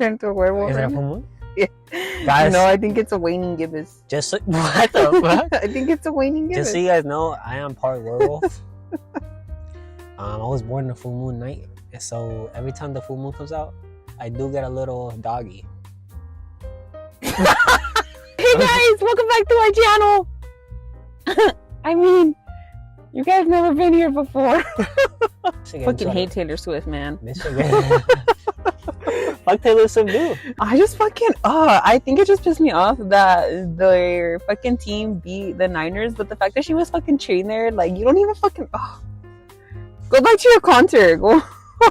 turn into a werewolf. Is it a right full moon? Yeah. Guys, No, I think it's a waning gibbous. just so, what the fuck? I think it's a waning gibbous. Just so you guys know, I am part werewolf. I was born on a full moon night, and so every time the full moon comes out, I do get a little doggy. Hey guys, welcome back to our channel. I mean, you guys never been here before. Fucking hate Taylor Swift, man. Fuck Taylor Swift, dude. I just fucking, I think it just pissed me off that their fucking team beat the Niners, but the fact that she was fucking chained there, like, you don't even fucking, go back to your concert.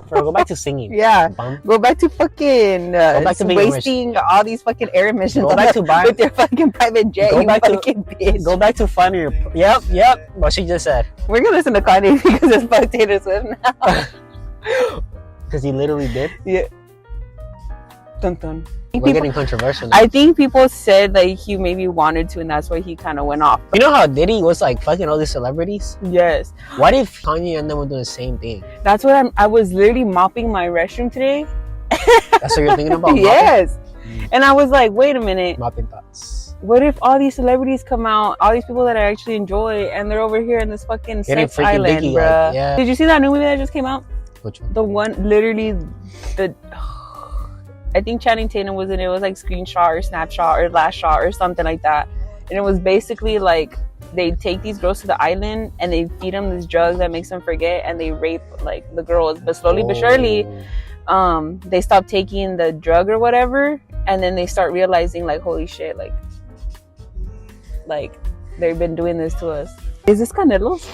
Go back to singing. Yeah. Bum. Go back to fucking wasting all these fucking air emissions. Go back to buying with your fucking private jet. Go back to bitch. Go back to finding your. Yep. What she just said. We're gonna listen to Kanye because it's fuck Taylor Swift now. Because he literally did. Yeah. Dun dun. We're getting controversial now. I think people said like he maybe wanted to, and that's why he kind of went off. You know how Diddy was like fucking all these celebrities? Yes. What if Kanye and them were doing the same thing? That's what I was literally mopping my restroom today. That's what you're thinking about? Yes. And I was like, wait a minute. Mopping thoughts. What if all these celebrities come out, all these people that I actually enjoy, and they're over here in this fucking sex island, dicky, bruh? like, yeah. Did you see that new movie that just came out? Which one? The one, literally, I think Channing Tatum was in it. It was like Screenshot or Snapshot or Last Shot or something like that. And it was basically like they take these girls to the island and they feed them this drug that makes them forget, and they rape like the girls. But slowly but surely, they stop taking the drug or whatever, and then they start realizing like, holy shit, like they've been doing this to us. Is this Canelos?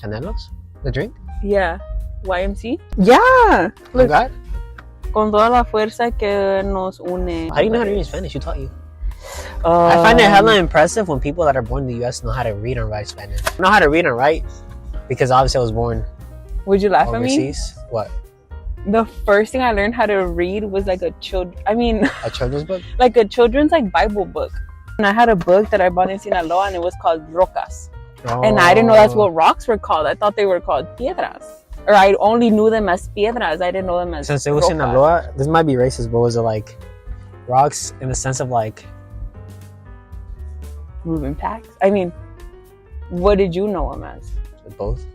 Canelos? The drink? Yeah. YMC? Yeah. Look. God? Con toda la fuerza que nos une. How do you know how to read Spanish? Who taught you? I find it hella impressive when people that are born in the US know how to read and write Spanish. I know how to read and write because obviously I was born Would you laugh overseas. at me? What? The first thing I learned how to read was like a children's book? Like a children's like Bible book. And I had a book that I bought in Sinaloa, and it was called Rocas. Oh. And I didn't know that's what rocks were called. I thought they were called piedras. Or I only knew them as piedras. I didn't know them as Since it was rocas. Sinaloa, this might be racist, but was it like rocks in the sense of like moving packs? I mean, what did you know them as? Both.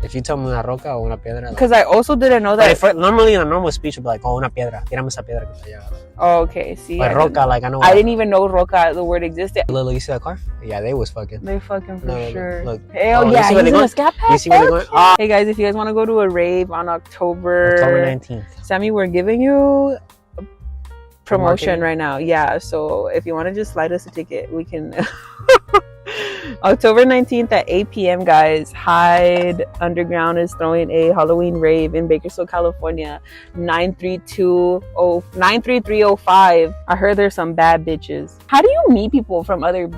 If you tell me una roca o una piedra. Because I also didn't know that. Normally in a normal speech would be like, oh, una piedra. Tírame esa piedra que está allá. Oh, okay. See. But roca, like I know. I didn't even know roca, the word existed. Lily, you see that car? Yeah, they was fucking. They fucking for sure. Look. Hell yeah, he's in a scat pack. You see where they're going? Hey guys, if you guys want to go to a rave on October 19th. Sammy, we're giving you a promotion right now. Yeah, so if you want to just slide us a ticket, we can. October 19th at 8 p.m. guys. Hyde Underground is throwing a Halloween rave in Bakersfield, California. 93305. I heard there's some bad bitches. How do you meet people from other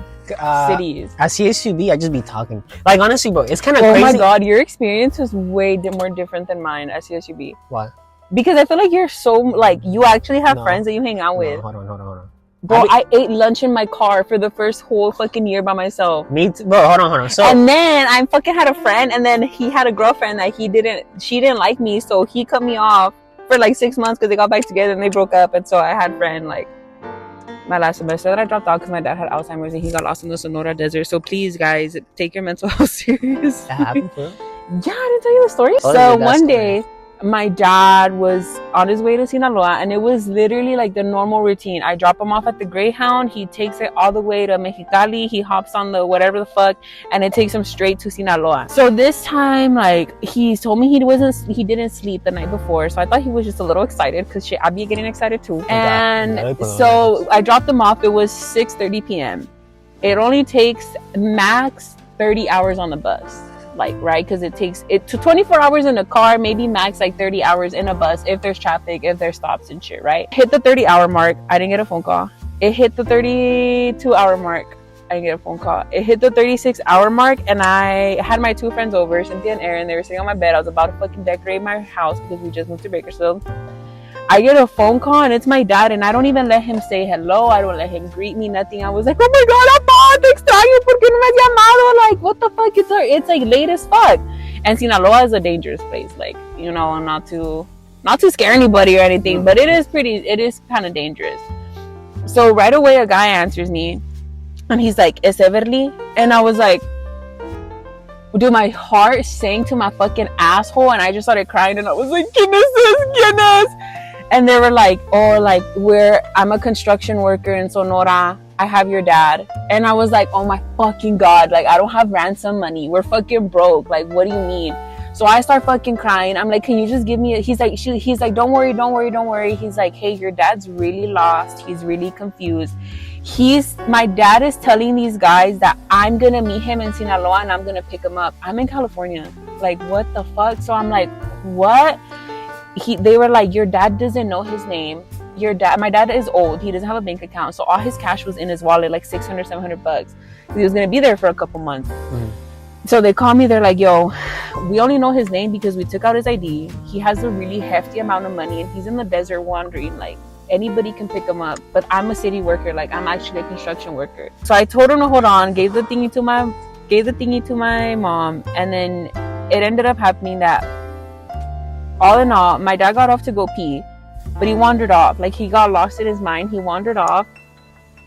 cities? At CSUB, I just be talking. Like honestly, bro, it's kind of crazy. Oh my god, your experience was way more different than mine at CSUB. Why? Because I feel like you're so like you actually have friends that you hang out with. Hold on. Bro, I ate lunch in my car for the first whole fucking year by myself. Me too. Bro, hold on. So, and then I fucking had a friend, and then he had a girlfriend that she didn't like me, so he cut me off for like 6 months because they got back together and they broke up. And so I had a friend like my last semester that I dropped out because my dad had Alzheimer's and he got lost in the Sonora desert. So please, guys, take your mental health serious. That happened for real? Yeah, I didn't tell you the story. So one day, my dad was on his way to Sinaloa, and it was literally like the normal routine. I drop him off at the Greyhound. He takes it all the way to Mexicali. He hops on the whatever the fuck, and it takes him straight to Sinaloa. So this time, like, he told me he didn't sleep the night before. So I thought he was just a little excited because I'd be getting excited too. And so I dropped him off. It was 6:30 p.m. It only takes max 30 hours on the bus. Like, right, because it takes it to 24 hours in a car, maybe max like 30 hours in a bus if there's traffic, if there's stops and shit, right? Hit the 30-hour mark, I didn't get a phone call. It hit the 32-hour mark, I didn't get a phone call. It hit the 36-hour mark, and I had my two friends over, Cynthia and Aaron. They were sitting on my bed. I was about to fucking decorate my house because we just moved to Bakersfield. I get a phone call, and it's my dad, and I don't even let him say hello. I don't let him greet me, nothing. I was like, oh my god, Appa, te extraño, ¿por qué no me has llamado? Like, what the fuck? It's like late as fuck. And Sinaloa is a dangerous place, like, you know, not to Not to scare anybody or anything, but it is kind of dangerous. So right away a guy answers me and he's like, "Es Everly?" And I was like, dude, my heart sank to my fucking asshole and I just started crying and I was like, goodness. And they were like, oh, like, I'm a construction worker in Sonora. I have your dad. And I was like, oh my fucking God, like, I don't have ransom money. We're fucking broke. Like, what do you mean? So I start fucking crying. I'm like, can you just give me he's like, don't worry. He's like, hey, your dad's really lost. He's really confused. My dad is telling these guys that I'm gonna meet him in Sinaloa and I'm gonna pick him up. I'm in California. Like, what the fuck? So I'm like, what? They were like, your dad doesn't know his name. My dad is old. He doesn't have a bank account. So all his cash was in his wallet, like $600-$700. He was gonna be there for a couple months. Mm-hmm. So they call me. They're like, yo, we only know his name because we took out his ID. He has a really hefty amount of money and he's in the desert wandering. Like, anybody can pick him up, but I'm a city worker. Like, I'm actually a construction worker. So I told him to hold on, gave the thingy to my mom, and then it ended up happening that all in all, my dad got off to go pee, but he wandered off. Like, he got lost in his mind. He wandered off.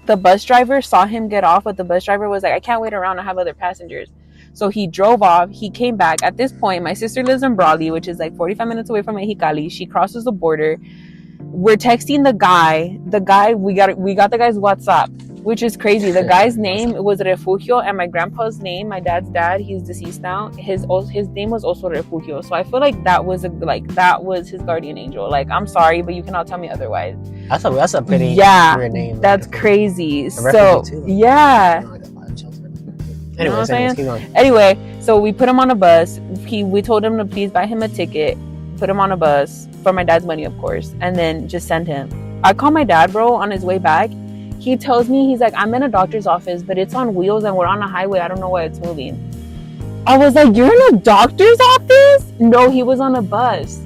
The bus driver saw him get off, but the bus driver was like, I can't wait around. I have other passengers. So he drove off. He came back. At this point, my sister lives in Brawley, which is like 45 minutes away from Mexicali. She crosses the border. We're texting the guy, we got the guy's WhatsApp, which is crazy. The guy's name was Refugio, and my grandpa's name, my dad's dad, he's deceased now, his name was also Refugio. So I feel like that was his guardian angel. Like, I'm sorry, but you cannot tell me otherwise. That's a pretty weird name. That's crazy. So too, like, yeah. Anyway, so we put him on a bus. We told him to please buy him a ticket, put him on a bus for my dad's money, of course, and then just send him. I call my dad, bro, on his way back. He tells me, he's like, I'm in a doctor's office, but it's on wheels and we're on a highway. I don't know why it's moving. I was like, you're in a doctor's office? No, he was on a bus.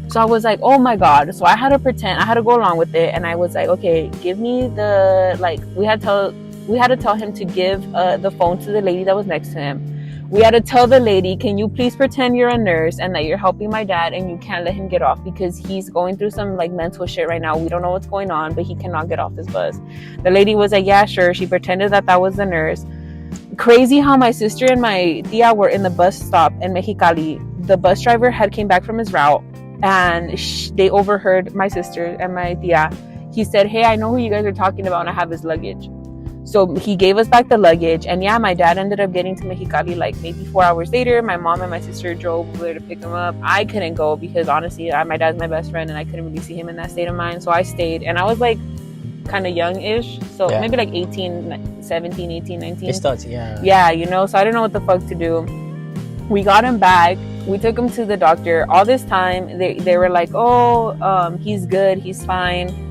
So I was like, oh my God. So I had to go along with it. And I was like, okay, give me we had to tell him to give the phone to the lady that was next to him. We had to tell the lady, can you please pretend you're a nurse and that you're helping my dad and you can't let him get off because he's going through some like mental shit right now. We don't know what's going on, but he cannot get off this bus. The lady was like, yeah, sure. She pretended that was the nurse. Crazy how my sister and my tia were in the bus stop in Mexicali. The bus driver had came back from his route and they overheard my sister and my tia. He said, hey, I know who you guys are talking about and I have his luggage. So he gave us back the luggage, and yeah, my dad ended up getting to Mexicali like maybe 4 hours later. My mom and my sister drove over there to pick him up. I couldn't go because honestly, my dad's my best friend and I couldn't really see him in that state of mind. So I stayed, and I was like kind of young-ish. So maybe like 17, 18, 19. It starts, yeah. Yeah, you know, so I didn't know what the fuck to do. We got him back. We took him to the doctor. All this time, they were like, oh, he's good. He's fine.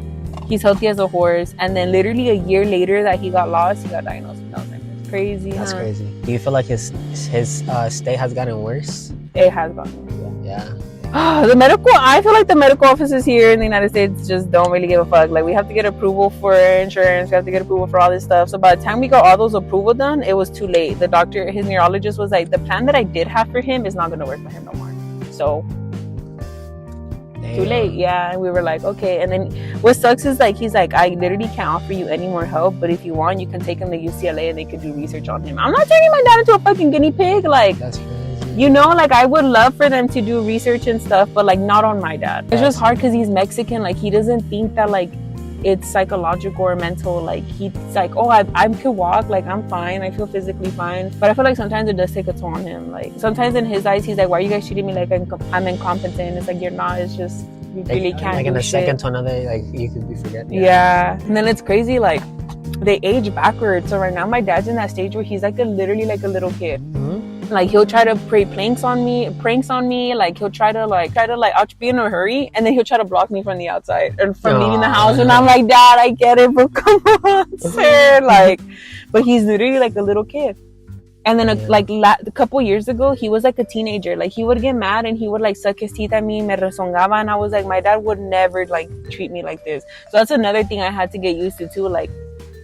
He's healthy as a horse. And then literally a year later that he got lost, he got diagnosed with Alzheimer's. Crazy. That's crazy. Do you feel like his state has gotten worse? It has gotten worse. Yeah. I feel like the medical offices here in the United States just don't really give a fuck. Like, we have to get approval for insurance, we have to get approval for all this stuff. So by the time we got all those approval done, it was too late. The doctor, his neurologist was like, the plan that I did have for him is not going to work for him no more. So too late. Yeah. And we were like, okay. And then what sucks is like, he's like, I literally can't offer you any more help, but if you want, you can take him to UCLA and they could do research on him. I'm not turning my dad into a fucking guinea pig. Like, that's crazy. You know, like, I would love for them to do research and stuff, but like not on my dad. It's just hard because he's Mexican. Like, he doesn't think that like it's psychological or mental. Like, he's like, oh, I could walk, like, I'm fine, I feel physically fine. But I feel like sometimes it does take a toll on him. Like, sometimes in his eyes, he's like, why are you guys treating me like I'm incompetent? It's like, you're not. It's just, you really can't like do in a shit. Second to another, like, you could be forgetting. Yeah. And then it's crazy, like, they age backwards. So right now my dad's in that stage where he's like literally like a little kid. Like, he'll try to play pranks on me. Like, he'll try to I'll be in a hurry, and then he'll try to block me from the outside or from leaving the house. And I'm like, Dad, I get it, but come on, sir. Like, but he's literally like a little kid. And then a couple years ago, he was like a teenager. Like, he would get mad and he would like suck his teeth at me, me rezongaba, and I was like, my dad would never like treat me like this. So that's another thing I had to get used to too. Like,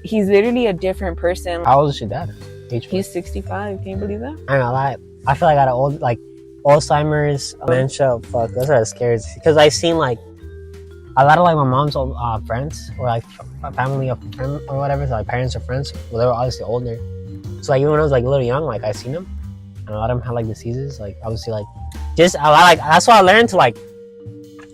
he's literally a different person. How old is your dad? He's 65. Can you believe that? I know, like, I feel like out of all, like, Alzheimer's, dementia. Fuck, those are scary. Because I've seen like a lot of like my mom's friends or like family of friends or whatever. So like parents or friends. Well, they were obviously older. So like even when I was like a little young, like I seen them, and a lot of them had like diseases. Like obviously like just a lot. Like that's why I learned to like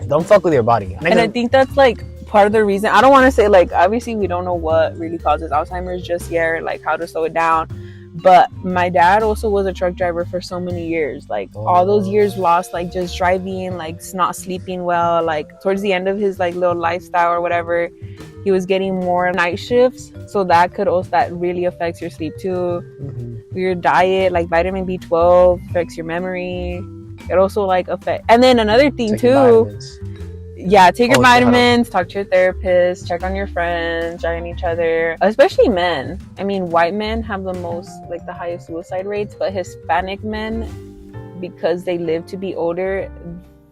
don't fuck with your body. And I think that's like part of the reason. I don't want to say like obviously we don't know what really causes Alzheimer's just yet, or like how to slow it down. But my dad also was a truck driver for so many years. Like all those years lost, like just driving, like not sleeping well. Like towards the end of his like little lifestyle or whatever, he was getting more night shifts. So that really affects your sleep too. Your diet, like vitamin B12 affects your memory. It also like affects. And then another thing too. Yeah, take your vitamins, talk to your therapist, check on your friends, check on each other, especially men. I mean, white men have the most, like the highest suicide rates, but Hispanic men, because they live to be older,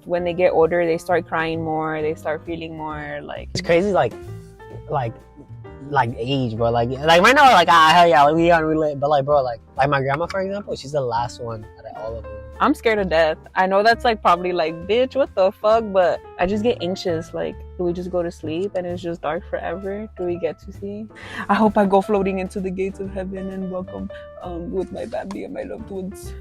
when they get older, they start crying more, they start feeling more like... It's crazy, like age, bro. Like right now, like, hell yeah, like, we can't relate. But like, bro, like my grandma, for example, she's the last one out of all of them. I'm scared to death. I know that's like probably like, bitch, what the fuck? But I just get anxious. Like, do we just go to sleep and it's just dark forever? Do we get to see? I hope I go floating into the gates of heaven and welcome with my family and my loved ones.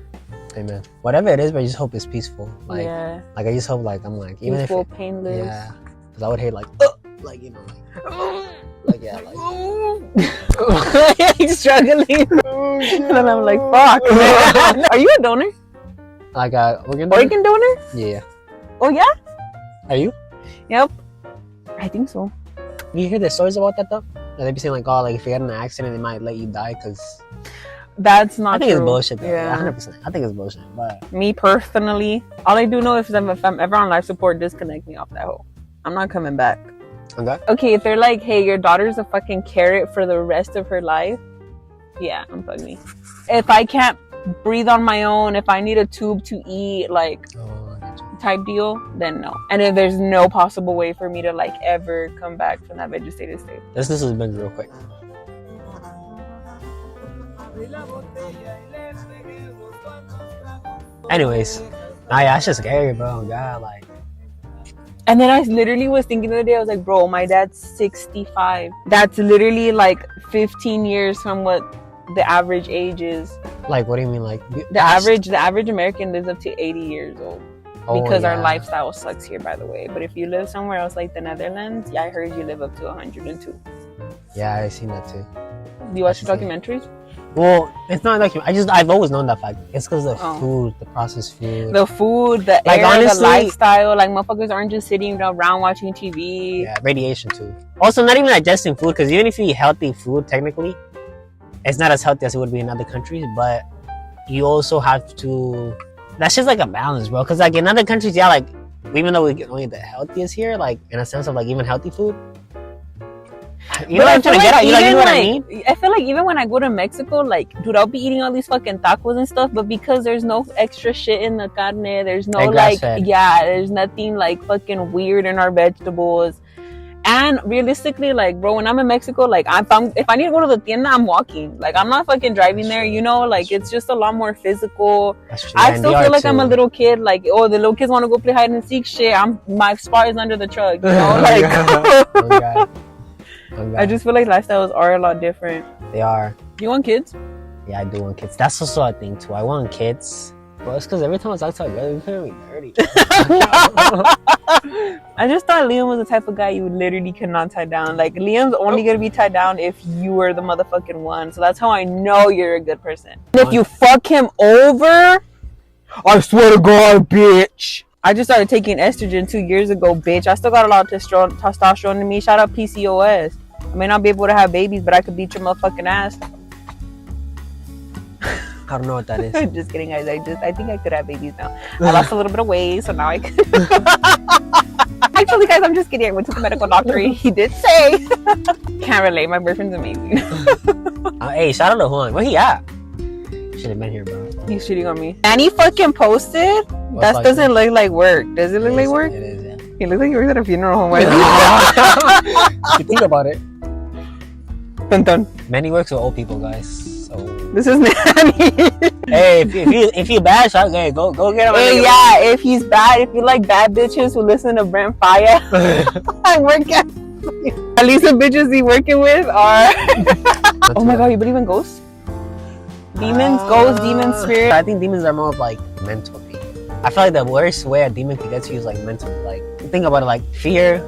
Amen. Whatever it is, but I just hope it's peaceful. Like, yeah. Like I just hope, like, I'm like, even peaceful, if it, painless. Yeah. Because I would hate like you know, like yeah, like struggling. And then I'm like, fuck. Are you a donor? Like organ donor? Organ donor? Yeah. Oh yeah? Are you? Yep. I think so. You hear the stories about that though? They be saying like, oh, like if you get in an accident, they might let you die because. That's not. I think true. It's bullshit though. Yeah. 100%. I think it's bullshit. But me personally, all I do know is if I'm ever on life support, disconnect me off that hole. I'm not coming back. Okay. Okay, if they're like, hey, your daughter's a fucking carrot for the rest of her life, yeah, unplug me. If I can't breathe on my own, if I need a tube to eat, like type deal, then no. And if there's no possible way for me to like ever come back from that vegetative state. This has been real quick. Anyways, nah, yeah, that's just scary, bro. God, like. And then I literally was thinking the other day, I was like, bro, my dad's 65. That's literally like 15 years from what the average age is. Like, what do you mean? Like the average American lives up to 80 years old. Because our lifestyle sucks here, by the way. But if you live somewhere else like the Netherlands, yeah, I heard you live up to 102. Yeah, I've seen that too. Do you watch the documentaries? Well, it's not like I've always known that fact. It's because of the food, the processed food. The food, the air, honestly, the lifestyle. Like, motherfuckers aren't just sitting around watching TV. Yeah, radiation too. Also, not even digesting food, because even if you eat healthy food, technically, it's not as healthy as it would be in other countries. But you also have to... That's just like a balance, bro. Because like in other countries, yeah, like, even though we get only the healthiest here, like, in a sense of like even healthy food, you know what I'm trying to get at? You know what I mean? I feel like even when I go to Mexico, like, dude, I'll be eating all these fucking tacos and stuff, but because there's no extra shit in the carne, there's no like, yeah, there's nothing like fucking weird in our vegetables. And realistically, like, bro, when I'm in Mexico, like, if I need to go to the tienda, I'm walking. Like, I'm not fucking driving there, you know? Like, it's just a lot more physical. I still feel like I'm a little kid. Like, oh, the little kids want to go play hide and seek shit. My spot is under the truck, you know? Like, oh, God. Okay. I just feel like lifestyles are a lot different. They are. You want kids? Yeah, I do want kids. That's also a thing too. I want kids. Bro, it's because every time I talk to you, you're me dirty. I just thought Liam was the type of guy you literally could not tie down. Like, Liam's only gonna be tied down if you were the motherfucking one. So that's how I know you're a good person. And if you fuck him over, I swear to God, bitch. I just started taking estrogen 2 years ago, bitch. I still got a lot of testosterone in me. Shout out PCOS. I may not be able to have babies, but I could beat your motherfucking ass. I don't know what that is. Just kidding, guys. I think I could have babies now. I lost a little bit of weight, so now I could. Actually, guys, I'm just kidding. I went to the medical doctor. He did say. Can't relate. My boyfriend's amazing. Hey, shout out to Juan. Where he at? Should have been here, bro. He's cheating on me. And he fucking posted. That doesn't look like work. Does it look like work? It is, yeah. He looks like he works at a funeral home. If you think about it. Dun, dun. Many works with old people, guys. Oh. This is Nanny. Hey, if you bad, so okay, go get him. Hey, yeah, if he's bad, if you like bad bitches who listen to Brent Faya, I work at least the bitches he working with are. Oh my god, you believe in ghosts? Demons, ghosts, demons, spirits. I think demons are more of like mental thing. I feel like the worst way a demon can get to you is like mental. Like think about it, like fear.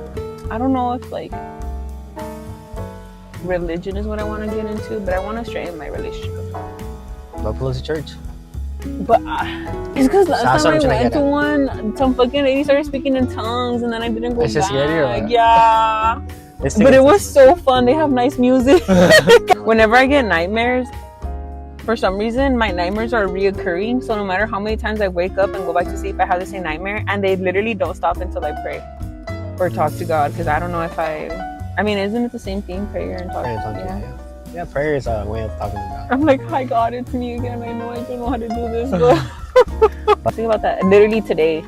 I don't know if like religion is what I want to get into, but I want to straighten my relationship with God. But close to church. But it's because last time I went to one, some fucking lady started speaking in tongues, and then I didn't go back. Just scared you, or yeah. But it was so fun. They have nice music. Whenever I get nightmares, for some reason, my nightmares are reoccurring. So no matter how many times I wake up and go back to sleep, I have the same nightmare, and they literally don't stop until I pray or talk to God. Because I don't know if I mean, isn't it the same thing, prayer and talking? Yeah, prayer is a way of talking to God. I'm like, hi God, it's me again. I know I don't know how to do this, but think about that. Literally today.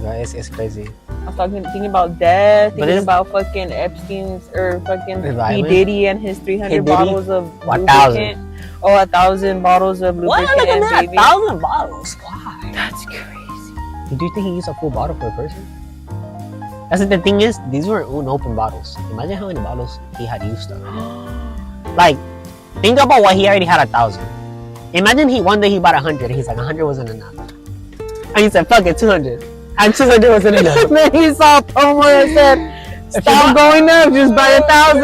Yeah, it's crazy. I was thinking about death, thinking about fucking Epstein's or fucking P. Diddy and his 300 bottles of lubricant. 1,000 bottles of lubricant. What? Look at that, 1,000 bottles. Why? That's crazy. Do you think he used a full bottle for a person? That's the thing is, these were unopened bottles. Imagine how many bottles he had used already. Like, think about what he already had 1,000. Imagine one day he bought 100. He's like, 100 wasn't enough. And he said, fuck it, 200. And 200 wasn't enough. Then he saw a promo that said, stop going up, just buy 1,000.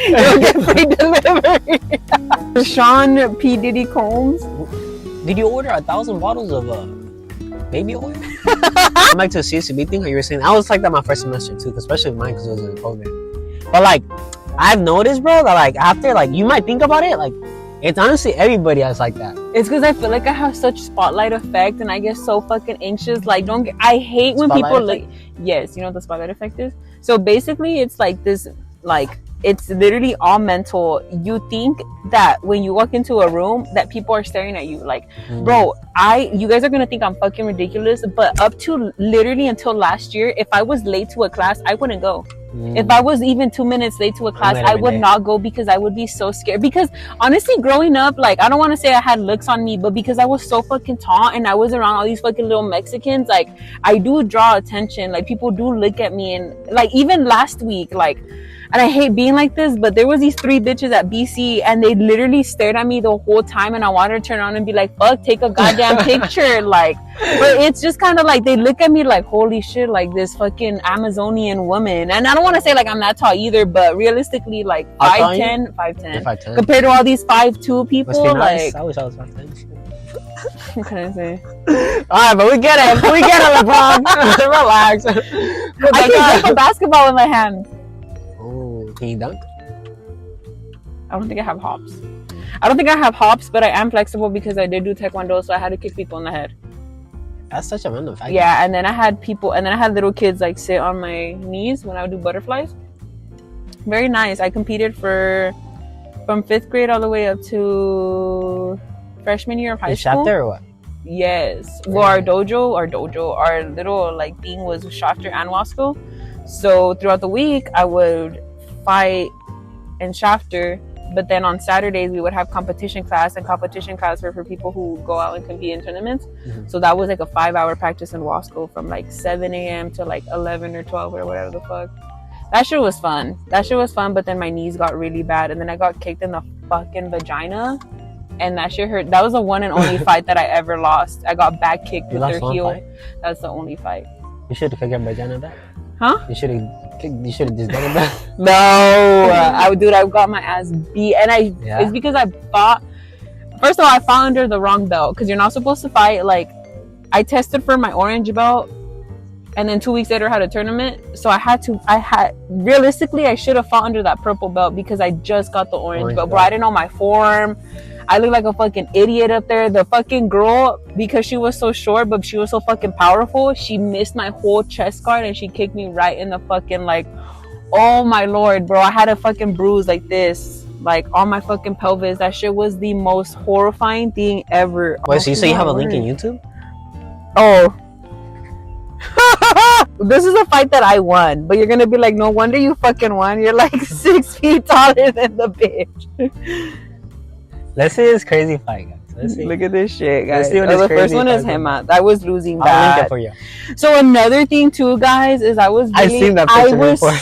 You'll get free delivery. Sean P. Diddy Combs. Did you order 1,000 bottles of baby oil? I'm back to the CCB thing, how you were saying. I was like that my first semester too, especially mine because it was in COVID. But like, I've noticed, bro, that like after, like you might think about it, like it's honestly everybody else like that. It's because I feel like I have such spotlight effect, and I get so fucking anxious. Like, I hate when Spotlight people effect? like. Yes, you know what the spotlight effect is. So basically, it's like this, like. It's literally all mental. You think that when you walk into a room that people are staring at you, like, bro, you guys are gonna think I'm fucking ridiculous, but up to literally until last year, if I was late to a class, I wouldn't go. If I was even 2 minutes late to a class, I would not go because I would be so scared. Because honestly, growing up, like, I don't want to say I had looks on me, but because I was so fucking tall and I was around all these fucking little Mexicans, like, I do draw attention. Like, people do look at me, and like even last week, like. And I hate being like this, but there was these 3 bitches at BC, and they literally stared at me the whole time, and I wanted to turn around and be like, fuck, take a goddamn picture. Like, but it's just kind of like, they look at me like, holy shit, like this fucking Amazonian woman. And I don't want to say like I'm that tall either, but realistically, like 5'10", 5'10", compared to all these 5'2" people. Nice. Like, I wish I was 5'10". what can I say? Alright, but we get it. We get it, LeBron. Relax. I can grip a basketball with my hand. Can you dunk? I don't think I have hops. But I am flexible because I did do taekwondo, so I had to kick people in the head. That's such a random fact. Yeah, and then I had little kids like sit on my knees when I would do butterflies. Very nice. I competed from 5th grade all the way up to freshman year of high school. You shot there or what? Yes. Well, our little like thing was shafter and Wasco. So throughout the week, I would fight and shafter, but then on Saturdays we would have competition class, and competition class were for people who go out and compete in tournaments. So that was like a 5-hour practice in Wasco from like 7 a.m. to like 11 or 12 or whatever the fuck. That shit was fun, but then my knees got really bad, and then I got kicked in the fucking vagina, and that shit hurt. That was the one and only fight that I ever lost. I got back kicked with their heel. That's the only fight. You should have kicked your vagina back. Huh? You should have just done it back. No, I got my ass beat, and it's because I fought. First of all, I fought under the wrong belt, because you're not supposed to fight. Like, I tested for my orange belt, and then 2 weeks later I had a tournament. So realistically, I should have fought under that purple belt because I just got the orange belt. But I didn't know my form. I looked like a fucking idiot up there. The fucking girl, because she was so short, but she was so fucking powerful, she missed my whole chest guard, and she kicked me right in the fucking, like, oh my lord, bro. I had a fucking bruise like this, like, on my fucking pelvis. That shit was the most horrifying thing ever. Wait, so you say you have a link in YouTube? Oh. this is a fight that I won, but you're gonna be like, no wonder you fucking won. You're like 6 feet taller than the bitch. Let's see this crazy fight, guys. Let's see. Look at this shit, guys. Let's see what The first one is him. I was losing bad. I'll link it for you. So another thing too, guys, is I've seen that picture before.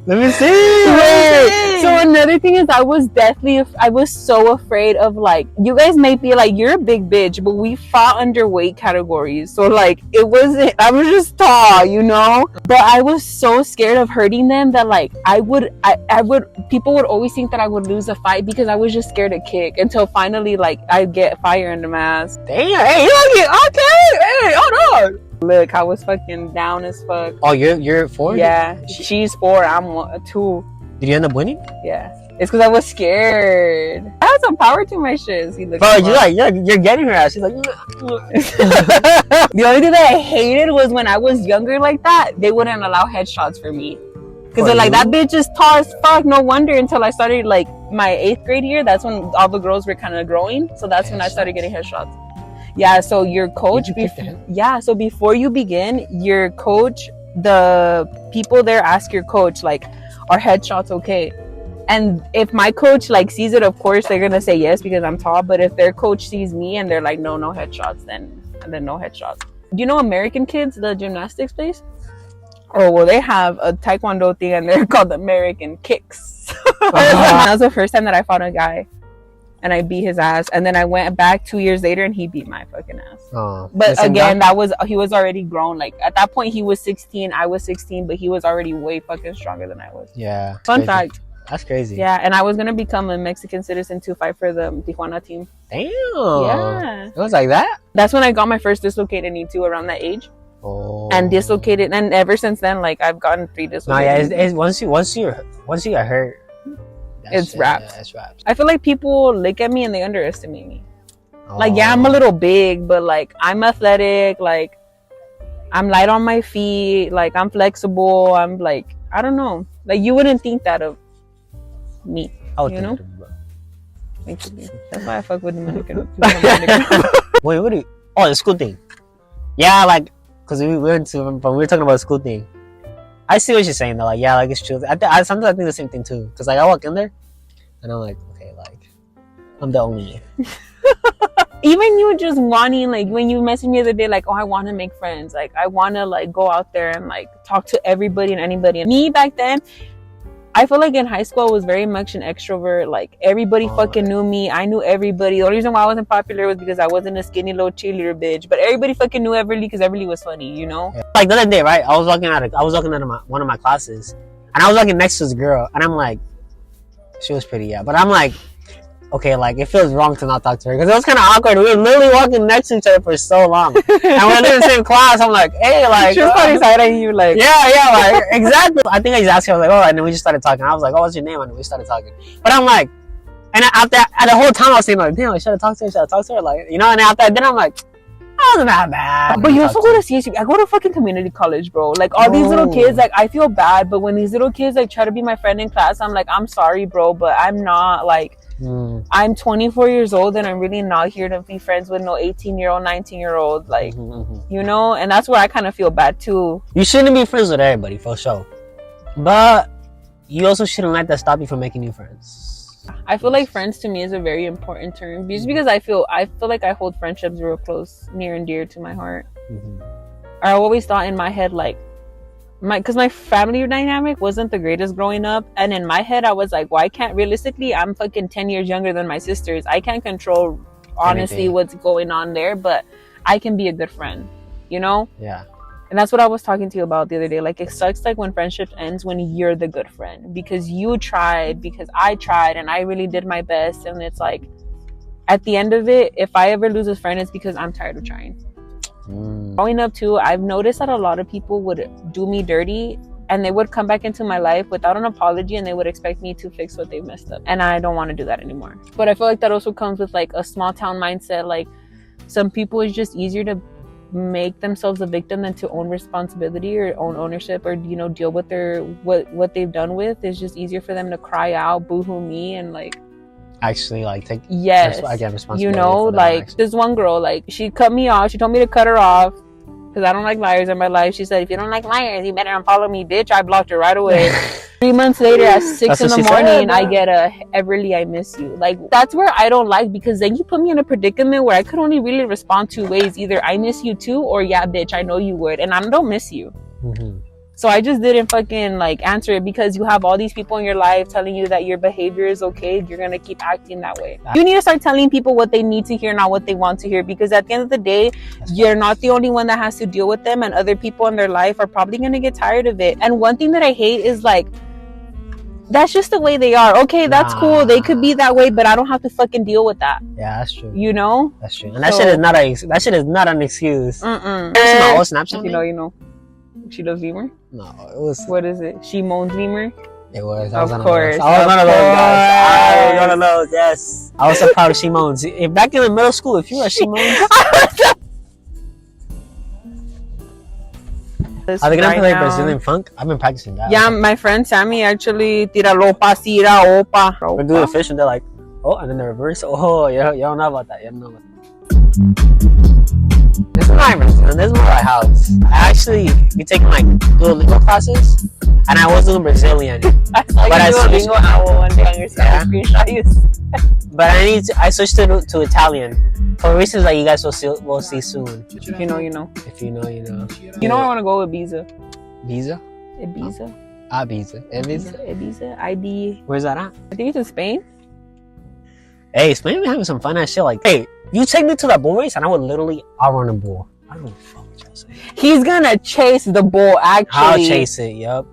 Let me see. Wait. So another thing is I was so afraid of, like, you guys may be like, you're a big bitch, but we fought under weight categories. So like I was just tall, you know? But I was so scared of hurting them that like people would always think that I would lose a fight because I was just scared to kick until finally like I get fire in the mask. Damn, hey, you okay? Hey, hold on. Look, I was fucking down as fuck. Oh, you're 4? Yeah, she's 4, I'm 2. Did you end up winning? Yeah, it's because I was scared. I had some power to my shit. Bro, you're getting her ass. She's like. The only thing that I hated was when I was younger like that, they wouldn't allow headshots for me. Because they're like, that bitch is tall as fuck. No wonder until I started like my 8th grade year. That's when all the girls were kind of growing. So that's when I started getting headshots. Yeah, so your coach, so before you begin, your coach, the people there ask your coach, like, are headshots okay? And if my coach like sees it, of course they're gonna say yes because I'm tall. But if their coach sees me and they're like, no headshots, then no headshots. Do you know American Kids, the gymnastics place? Oh, well, they have a taekwondo thing and they're called American Kicks. That was the first time that I fought a guy. And I beat his ass, and then I went back 2 years later, and he beat my fucking ass. Oh, but again, he was already grown. Like at that point, he was 16, I was 16, but he was already way fucking stronger than I was. Yeah. Fun fact. That's crazy. Yeah, and I was gonna become a Mexican citizen to fight for the Tijuana team. Damn. Yeah. It was like that. That's when I got my first dislocated knee too, around that age. Oh. And dislocated, and ever since then, like I've gotten 3 dislocated. No, yeah, it's once you get hurt. It's wraps. Yeah, it's wraps. I feel like people look at me and they underestimate me. Like, yeah, I'm a little big, but like I'm athletic, like I'm light on my feet, like I'm flexible, I'm like, I don't know, like you wouldn't think that of me, you know? That's why I fuck with Dominican. Wait, what do you? Oh, the school thing. Yeah, like, cause we were talking about the school thing. I see what you're saying though. Like, yeah, like it's true. Sometimes I think the same thing too. Cause like I walk in there, and I'm like, okay, like I'm the only. Even you just wanting, like when you messaged me the other day, like, oh, I want to make friends. Like I want to like go out there and like talk to everybody and anybody. And me back then, I feel like in high school I was very much an extrovert. Like everybody fucking knew me. I knew everybody. The only reason why I wasn't popular was because I wasn't a skinny little cheerleader bitch. But everybody fucking knew Everly because Everly was funny, you know? Yeah. Like the other day, right? I was walking out of one of my classes, and I was walking next to this girl, and I'm like, she was pretty, yeah. But I'm like, okay, like it feels wrong to not talk to her because it was kind of awkward. We were literally walking next to each other for so long, and we're in the same class. I'm like, hey, like, she was probably excited you, like, yeah, like exactly. I think I just asked her, I was like, oh, and then we just started talking. I was like, oh, what's your name? And we started talking. But I'm like, and after the whole time I was saying like, damn, should I talk to her? Like, you know. And after then I'm like, oh, wasn't that bad. But you also go to CHB. I go to fucking community college, bro. Like all these little kids, like I feel bad, but when these little kids like try to be my friend in class, I'm like, I'm sorry, bro, but I'm not like. I'm 24 years old and I'm really not here to be friends with no 18-year-old, 19-year-old, like, you know? And that's where I kind of feel bad too. You shouldn't be friends with everybody, for sure. But you also shouldn't let that stop you from making new friends. I feel like friends to me is a very important term. Just because I feel like I hold friendships real close, near and dear to my heart. I always thought in my head, like, because my family dynamic wasn't the greatest growing up, and in my head I was like, well, I can't, realistically, I'm fucking 10 years younger than my sisters. I can't control honestly what's going on there, but I can be a good friend, you know? Yeah. And that's what I was talking to you about the other day. Like, it sucks like when friendship ends when you're the good friend because you tried, because I tried, and I really did my best. And it's like, at the end of it, if I ever lose a friend, it's because I'm tired of trying. Growing up too, I've noticed that a lot of people would do me dirty and they would come back into my life without an apology and they would expect me to fix what they messed up, and I don't want to do that anymore. But I feel like that also comes with like a small town mindset. Like, some people, it's just easier to make themselves a victim than to own responsibility or own ownership, or, you know, deal with their what they've done with. It's just easier for them to cry out, boohoo me, and like, actually like take responsibility. You know, like this one girl, like she cut me off. She told me to cut her off because I don't like liars in my life. She said, if you don't like liars, you better unfollow me, bitch. I blocked her right away. 3 months later at 6 in the morning, I get a Everly, I miss you. Like, that's where I don't like, because then you put me in a predicament where I could only really respond 2 ways. Either I miss you too, or yeah, bitch, I know you would. And I don't miss you. Mm-hmm. So I just didn't fucking like answer it, because you have all these people in your life telling you that your behavior is okay. You're gonna keep acting that way. You need to start telling people what they need to hear, not what they want to hear, because at the end of the day, you're not the only one that has to deal with them, and other people in their life are probably gonna get tired of it. And one thing that I hate is like, that's just the way they are. Okay, that's cool. They could be that way, but I don't have to fucking deal with that. Yeah, that's true. You know? That's true. And that shit is not an excuse. Mm-mm. This is my old Snapchat. You know. She loves Lemur? No, it was. What is it? She moans Lemur? It was. Of course. I was one of those guys. I was one of those, yes. I was so proud of She Moans. Back in the middle school, if you were She Moans. Are they gonna play Brazilian funk? I've been practicing that. Yeah, my friend Sammy actually tira lopa, sira, opa. We're doing a fish and they're like, oh, and then the reverse. Oh, you don't know about that. You don't know about that. This is not Brazilian. This is more like house. I actually be taking like Duolingo classes, and I was doing Brazilian. I saw you Duolingo owl one day on your screenshot. But I switched to Italian for reasons that you guys will see soon. If you know, you know. If you know, you know. You know, I want to go with Ibiza. Ibiza? Ibiza. Ibiza. IB. Where's that at? I think it's in Spain. Hey, Spain be having some fun ass shit. Like, hey, you take me to that bull race, and I would literally outrun a bull. I don't know what the fuck y'all say. He's gonna chase the bull. Actually, I'll chase it. Yup.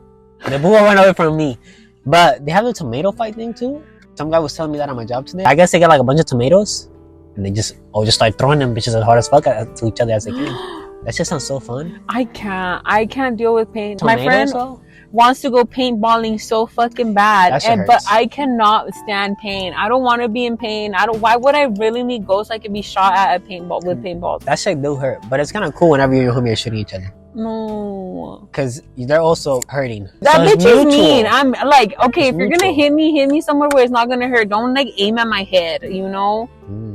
The bull will run away from me. But they have the tomato fight thing too. Some guy was telling me that on my job today. I guess they get like a bunch of tomatoes, and they just start throwing them bitches as hard as fuck to each other as they can. That just sounds so fun. I can't deal with pain. Tomatoes, my friend though? Wants to go paintballing so fucking bad, but I cannot stand pain. I don't want to be in pain. Why would I really need go so I can be shot at a paintball with paintballs? That shit do hurt, but it's kind of cool whenever you and your homie are shooting each other. No, because they're also hurting. That so bitch is mean. I'm like, okay, if you're gonna hit me somewhere where it's not gonna hurt. Don't like aim at my head, you know.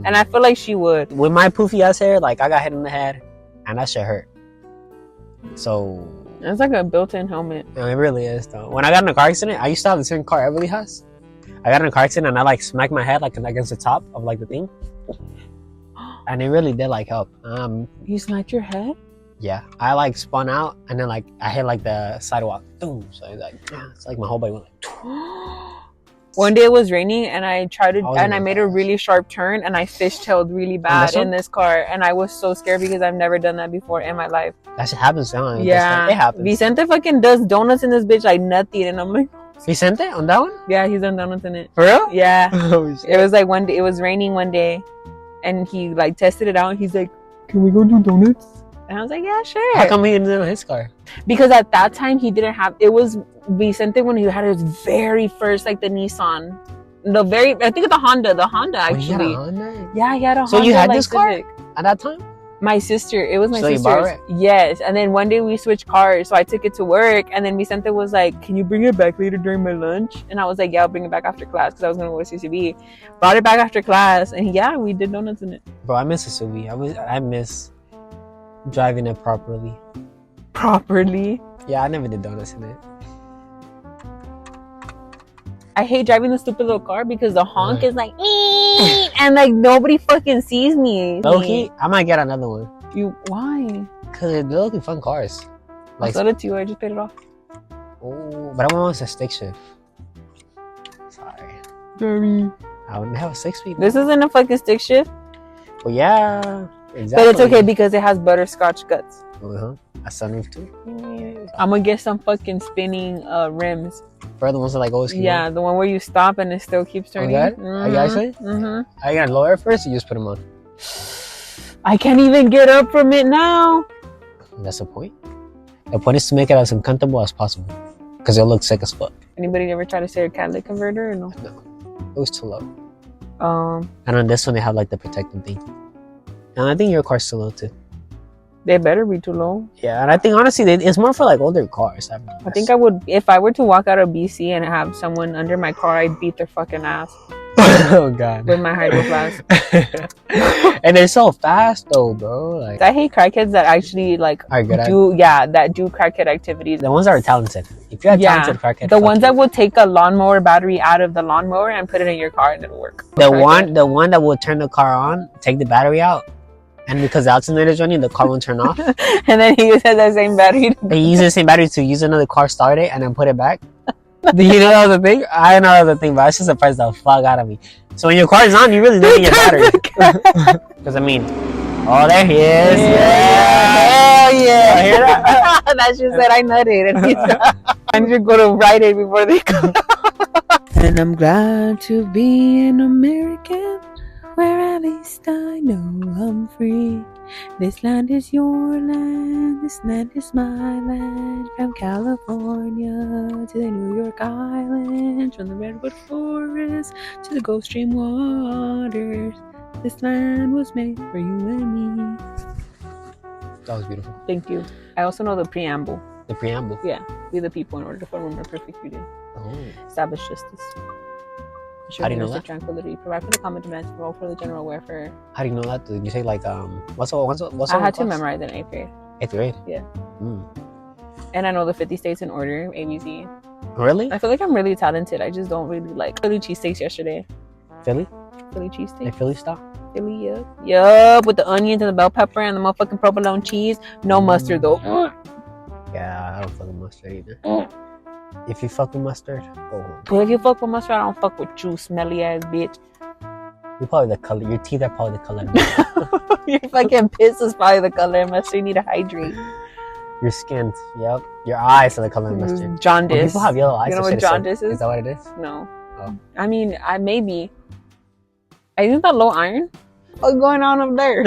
And I feel like she would. With my poofy ass hair, like I got hit in the head, and that shit hurt. So it's like a built-in helmet. It really is, though. When I got in a car accident, I used to have the same car Everly has. I got in a car accident and I like smacked my head like against the top of like the thing, and it really did like help. You smacked your head? Yeah, I like spun out and then like I hit like the sidewalk. Boom! So it's like my whole body went like. One day it was raining and I made a really sharp turn and I fishtailed really bad in this car, and I was so scared because I've never done that before in my life. That shit happens now. Yeah, it happens. Vicente fucking does donuts in this bitch like nothing, and I'm like, Vicente on that one? Yeah, he's done donuts in it. For real? Yeah. Oh, shit. It was like one day. It was raining one day, and he like tested it out. And he's like, "Can we go do donuts?" And I was like, "Yeah, sure." How come he didn't do it in his car? Because at that time he didn't have. It was Vicente when he had his very first like the Nissan. I think the Honda actually. He had a Honda? Yeah, he had a Honda. So you had this car at that time? My sister. It was my sister's. You borrowed it? Yes. And then one day we switched cars, so I took it to work, and then Vicente was like, "Can you bring it back later during my lunch?" And I was like, "Yeah, I'll bring it back after class," because I was gonna go to CCB. Brought it back after class, and yeah, we did donuts in it. Bro, I miss a Subi. I miss driving it properly. Properly? Yeah, I never did donuts in it. I hate driving the stupid little car because the honk is like, and like nobody fucking sees me. Low-key, I might get another one. Why? Because they're looking fun cars. Like, I sold it to you. I just paid it off. Oh, but I want a stick shift. Sorry. Sorry. I wouldn't have a 6-speed. This isn't a fucking stick shift. Well, yeah, exactly. But it's okay because it has butterscotch guts. A sunroof too. I'm gonna get some fucking spinning rims. For the ones that like always keep on? The one where you stop and it still keeps turning. Okay. Are you actually? Are you gonna lower it first or you just put them on? I can't even get up from it now. That's the point. The point is to make it as uncomfortable as possible, because it'll look sick as fuck. Anybody ever try to say a catalytic converter or no? No, it was too low. And on this one they have like the protective thing, and I think your car's too low too. They better be too low. Yeah, and I think honestly it's more for like older cars. I think I would, if I were to walk out of BC and have someone under my car, I'd beat their fucking ass. Oh god. with my hydro flask. And they're so fast though, bro. Like, I hate crackheads that actually like are good at that do crackhead activities. the ones that are talented. If you have talented crackhead, the ones that will take a lawnmower battery out of the lawnmower and put it in your car and it'll work. the one that will turn the car on, take the battery out, and because the alternator's running, the car won't turn off. And then he uses that same battery. They use the same battery to use another car, start it, and then put it back. Do you know that was the thing? I know that was the thing, but I just surprised the fuck out of me. So when your car is on, you really don't need your battery. Because I mean, oh, there he is. Yeah. Hell yeah. I hear that? That shit said I nutted. And he's I should go to Rite Aid before they come. And I'm glad to be an American, where at least I know I'm free. This land is your land, this land is my land. From California to the New York Islands, from the Redwood Forest to the Gulf Stream waters. This land was made for you and me. That was beautiful. Thank you. I also know the preamble. The preamble. Yeah. We the people in order to form a more perfect union. Oh. Establish justice. How do you know that? Tranquility. Provide for the common demands. Role for the general welfare. How do you know that? Did you say like what's I had to memorize in 8th grade. 8th grade. Yeah. And I know the 50 states in order. ABC. Really? I feel like I'm really talented. I just don't really like Philly cheesesteaks yesterday. Philly cheesesteak. like Philly style. Philly, yup. With the onions and the bell pepper and the motherfucking provolone cheese. No mustard though. Yeah, I don't fuck with mustard either. If you fuck with mustard, go home. But if you fuck with mustard, I don't fuck with you, smelly ass bitch. You probably the color. Your teeth are probably the color. Your fucking piss is probably the color of mustard. You need to hydrate. Your skin, yep. Your eyes are the color of mustard. Jaundice. When people have yellow eyes. You know what jaundice is? Is that what it is? No. Oh. I mean, I think that low iron. What's going on up there?